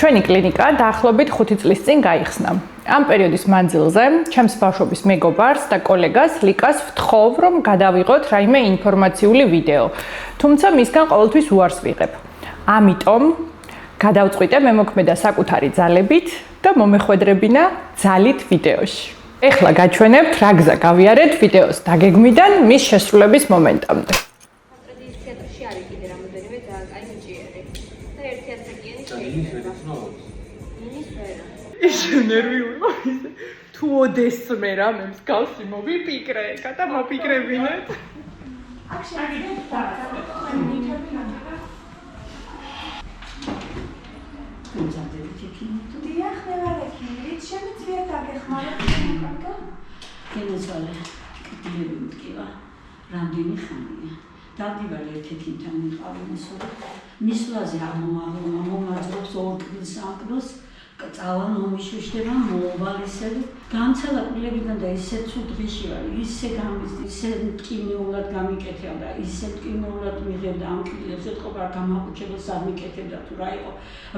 ჩვენი კლინიკა დაახლოებით 5 წლის წინ გაიხსნა. Ამ პერიოდის მანძილზე ჩემს ბავშვობის მეგობარს და კოლეგას ლიკას ვთხოვ, რომ გადავიღოთ რაიმე ინფორმაციული ვიდეო. თუმცა მისგან ყოველთვის უარს ვიღებ. ამიტომ გადავწყვიტე მემოქმედა საკუთარი ძალებით და მომეხვედრებინა ძალით ვიდეოში. ეხლა გაჩვენებთ რა გზა გავიარეთ ვიდეოს დაგეგმიდან მის შესრულების მომენტამდე. ნერვიულობა თუ ოდესმე რა მე მსგავსი მოვიპიკრე, გადამოპიკრებინეთ. რამდენი ხანია. დავდივარ ერთ-ერთთან მიყავი მოსული. მისვლაზე ამომაძრობს ორ კბილს აკბილს. წავალ მომიშუშდება მოვალისები. გამცელა კბილებიდან და ისე ცუდ დღეში ვარ, ისე ისე მტკივნეულად გამიკეთებდა, ისე მტკივნეულად მიღებდა ამ კბილებს, ეთყობა გამაყუჩებელს არ მიკეთებდა თუ რა იყო.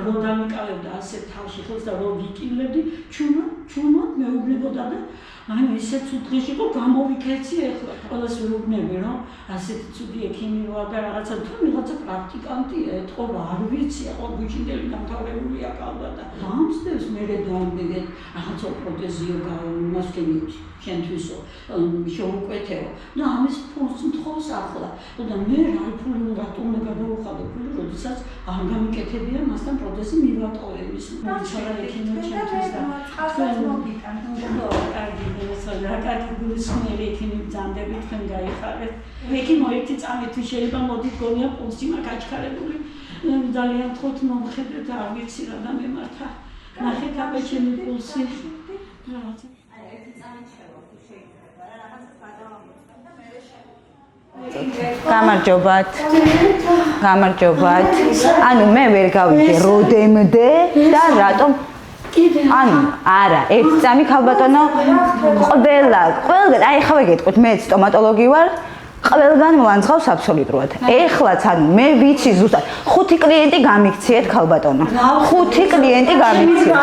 რო დამიკავებდა ასე თავში ხელს და რო ვიკივლებდი, ჩუმად მეუბნებოდა და ანუ ისე ცუდ დღეში იყო გამოვიქეცი ეხლა. ყველას ვეუბნები რომ ასეთი ცუდი ექიმი ვარ და რაღაცა თუ ვიღაცა პრაქტიკანტია, ეთყობა არ ვიცი, ხო ბიჭინდელი დამთავრებულია კალბადა. ამსდევს მე დამბეგეთ რაღაცა პროტეზიო გამასკენი შენთვისო შეუკვეთეო და ამის ფულს მთხოვს ახლა და მე რა ფული რატომ გადავუხადე ფული როდესაც არ გამიკეთებია მასთან პროტეზი მივატოვე ის ჩარა ექიმი შენთვის და თქვენ მოგიტან კარგი რა კარგი გულისხმიერი ექიმი ბრძანდებით თქვენ გაიხარეთ ექიმო ერთი წამი თუ შეიძლება მოდით გონია პულსი მაკაჩქარებული ძალიან ხოთ მომხედეთ არ ვიცი რა და მემართა ნახეთ აბა ჩემი პულსი რაღაცა გამარჯობათ. ანუ მე ვერ გავიგე როდემდე და რატომ ანუ არა, ერთ წამი ქალბატონო ყველგან აი ხა ვეგეთყოთ მე სტომატოლოგი ვარ. ყველგან მლანძღავს აბსოლუტურად. ეხლაც ანუ მე ვიცი ზუსტად 5 კლიენტი გამიქციეთ ქალბატონო. 5 კლიენტი გამიქციეთ.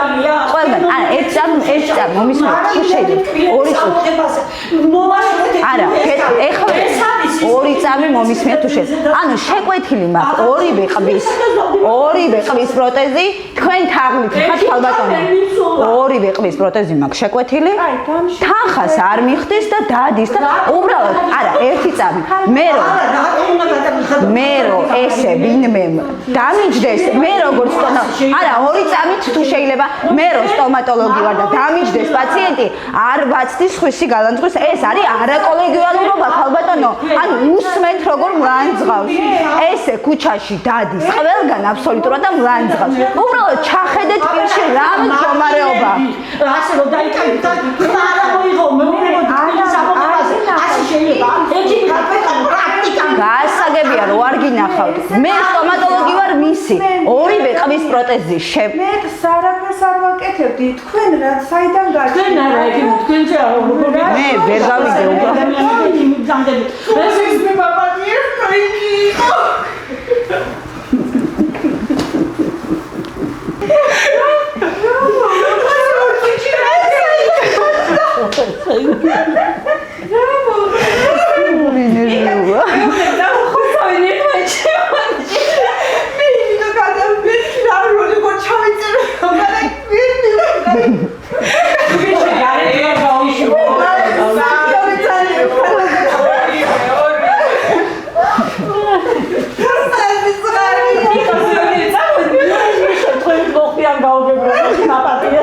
ყველგან არა ერთ წამ მომისმენთ თუ შეიძლება 2 წუთი. არა, ეხლა 2 წამი მომისმენთ თუ შეიძლება. ანუ შეკვეთილი მაქვს ორივე ყბის პროტეზი თქვენ თაღლით ხართ ქალბატონო. ორივე ყბის პროტეზი მაქვს შეკვეთილი. თანხას არ მიხდის და დადის და უბრალოდ არა ერთი წამი მე რო ესე ვინმე დამიჯდეს მე როგორც არა 2 წამით თუ შეიძლება მე რო სტომატოლოგი ვარ და დამიჯდეს პაციენტი არ ვაცდის ხვისი გალანძღვის ეს არის არაკოლეგიალურობა ქალბატონო ანუ უსმენთ როგორ მლანძღავს ესე ქუჩაში დადის ყველგან აბსოლუტურად და მლანძღავს უბრალოდ ჩახედეთ პირში რა მდგომარეობა ასე რომ დაიკავეთ და არა მოიღო მეუბნებოდი სამოგებას ასე შეიძლება გაასაგებია რომ არ გინახავთ მე სტომატოლოგი ვარ მისი ორივე ყბის პროტეზი მე არაფერს არ ვაკეთებდი თქვენ რა საიდან გაჩვენეთ თქვენ არა თქვენ მე ვერ გავიგე უბრალოდ ეს მე პაპადიერ ფრინგი Napati